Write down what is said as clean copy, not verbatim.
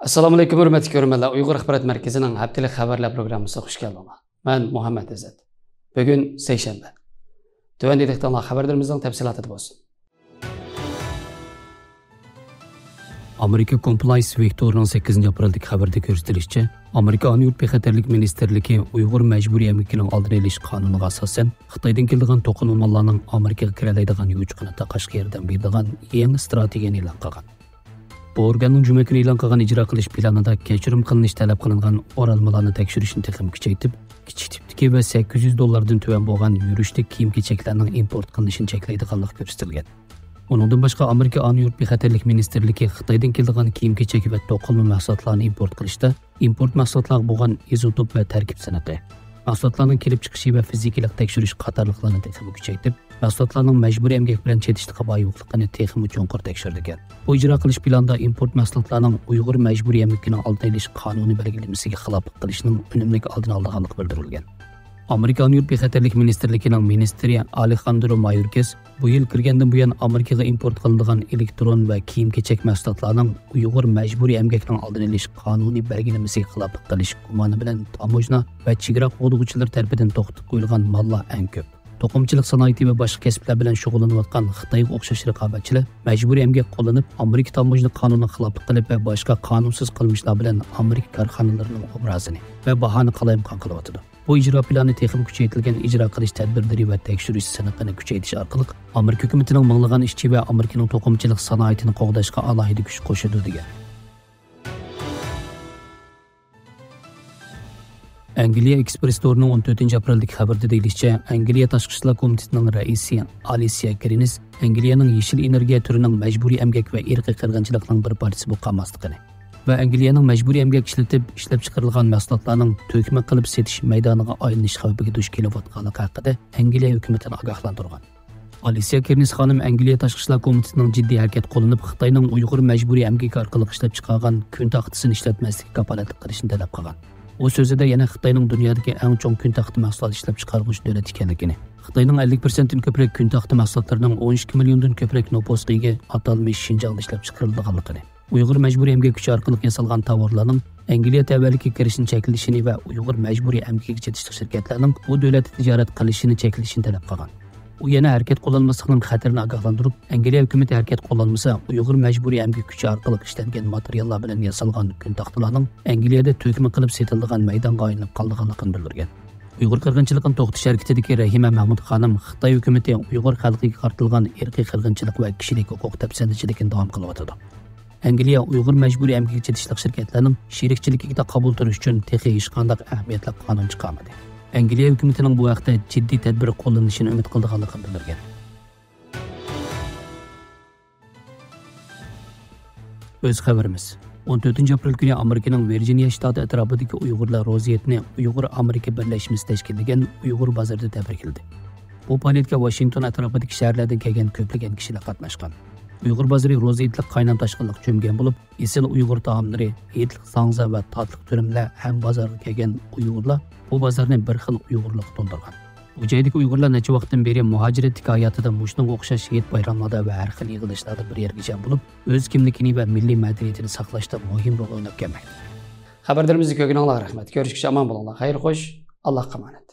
Assalomu alaykum hurmatli ko'ruvchilar. Uyg'ur axborot markazining haftalik xabarlar programmasiga xush keldinglar. Men Muhammad Izzat. Bugun seshanba. Tövəndə diqqətinizə xəbərlərimizin təfsilatı olsun. Amerika Compliance Vektorunun 8 apraldagi xabarda ko'rsatilishicha, Amerika Aniyor bexatarlik ministerligi Uyg'ur majburiy emgakning oldini olish qonuniga asosan Xitoydan kelgan to'qinma mallarning Amerikaga kiralaydigan yo'qligini taqashga yordam beradigan yangi strategiyani e'lon qilgan. Bu organning juma kuni e'lon qilgan ijro qilish planida kechirim qilinish talab qilingan o'ralmalarni tekshirishni texnik kuchaytirib, kichik tipdagi va $800 dan tuvan bo'lgan yurishlik kiyim-kechaklarning import qilinishini cheklaydiganligi ko'rsatilgan. Uningdan boshqa Amerika Aniyor bexatarlik ministerligi Xitoydan kelgan kiyim-kechak va to'qilma mahsulotlarni import qilishda import mahsulotlari bo'lgan izotop va tarkib sanati, mahsulotlarning kelib chiqishi va fizikalik tekshirish qatorliqlarni texnik kuchaytirib, mahsulotlarning majburiy emgak bilan chetishlikqa bog'liqligini texnik chuqur tekshirgan. Bu ijro qilish planida import mahsulotlarning Uyg'ur majburiy emgakining oldini olish qonuniy belgilamasiga xiloflik qilishning unumli oldini olganligi bildirilgan. Amerika Aniyor bexatarlik ministerligining ministri Alejandro Mayorkas bu yil kirgandan buyon Amerikaga import qilinadigan elektron va kiyim-kechak mahsulotlarning Uyg'ur majburiy emgakining oldini olish qonuniy belgilamasiga xiloflik qilish gumoni bilan tamojna va chegara qo'g'duvchilar tomonidan to'xtatib qo'yilgan mallar eng ko'p. To'qimchilik sanoati va boshqa kasblar bilan shug'ullanayotgan Xitoyga o'xshash raqobatchilar majburiy emgak qo'llanib, Amerika tamojna qonuniga xiloflik qilib va boshqa qonunsiz qilmishlar bilan Amerika korxonalarining obrazini va bahoni qalayimqon qilyotdi. Bu ijro plani texnik kuchaytirilgan ijro qilish tadbirlari va tekshirish san'atini kuchaytirish orqali Amerika hukumatining minglagan ishchi va Amerikaning to'qimchilik sanoatini qo'g'dashga alohida kuch qo'shadi degan. Angliya Express Tour'ning 14 apraldagi xabarda deyilishicha, Angliya Tashqi ishlar komitetining raisi Alicia Kearns Angliyaning yeshil energiya turining majburiy emgak va irqiy qirg'inchilikning bir parchasi bo'lganmasligini va Angliyaning majburiy emgak ishlab chiqarilgan mahsulotlarning to'kma qilib setish maydoniga aylanish xavfiga duch kelayotganligi haqida Angliya hukumatini ogohlantirgan. Alicia Kearns xonim Angliya Tashqi ishlar komitetining jiddiy harakat qo'llanib, Xitoyning Uyg'ur majburiy emgak orqali ishlab chiqargan kun taxtasini ishlatmaslikka kafolatlik qilishni talab qilgan. O sözde yana Xitoyning dunyodagi eng chong kun taxti mahsulot ishlab chiqaruvchi davlat ekanligini, Xitoyning 50% dan ko'proq kun taxti mahsulotlarining 12 milliondan ko'proq nopostligiga atalmish Xinjiangda ishlab chiqarilganligini, Uyg'ur majburiy emgak kuchi orqali yasalgan tovarlarning Angliya tavalligiga kirishini cheklanishini va Uyg'ur majburiy emgak chetishlik shirkatlarining bu davlatda tijorat qilishini cheklashini talab qilgan. U yana harakat qo'llanmasligining xatarini ogohlantirib, Angliya hukumati harakat qo'llanmasa, Uyg'ur majburiy emgak kuchi orqali ishlangan materiallar bilan yasalgan kun taxtalarning Angliyada to'kma qilib setilgan maydonga aylanib qolganligini bildirgan. Uyg'ur qirg'inchiligini to'xtatish harakatidagi Rahima Mahmud xonim Xitoy hukumati Uyg'ur xalqiga qartilgan irqiy qirg'inchilik va kishilik huquq tafsirchiligini davom qilyotdi. Angliya Uyg'ur majburiy emgak chetishlik shirkatlarining sherikchiligiga qabul qilish uchun texnik hech qanday ahamiyatli qonun chiqarmadi. Angliya hukumatining bu vaqtda jiddiy tadbir qo'llanishini umid qilganligini bildirgan. O'z xabarimiz. 14 aprel kuni Amerikaning Virginia shtati atrofidagi Uyg'urlar roziyatini Uyg'ur Amerika birlashmasi tashkillagan Uyg'ur bozorida tabrikladi. Bu faoliyatga Washington atrofidagi shaharlardan kelgan ko'plagan kishilar qatnashgan. Uyg'ur bozori roziyatlik qaynam tashqinliq cho'mgan bo'lib, esil Uyg'ur taomlari, etlik sangza va tatliq turimlar ham bozorga kelgan Uyg'urlar bu bozorni bir xil Uyg'urlik to'ldirgan. Bu joydagi Uyg'urlar necha vaqtdan beri muhojiratlik hayotida mushunga o'xshash hayit bayramlarda va har xil yig'ilishlarda bir yerga jam bo'lib, o'z kimligini va milliy madaniyatini saqlashda muhim rol o'ynab kelmoqda. Xabarlarimizni ko'rganingizga rahmat. Ko'rishguncha omon bo'linglar. Xayr xo'sh. Allohga emanet.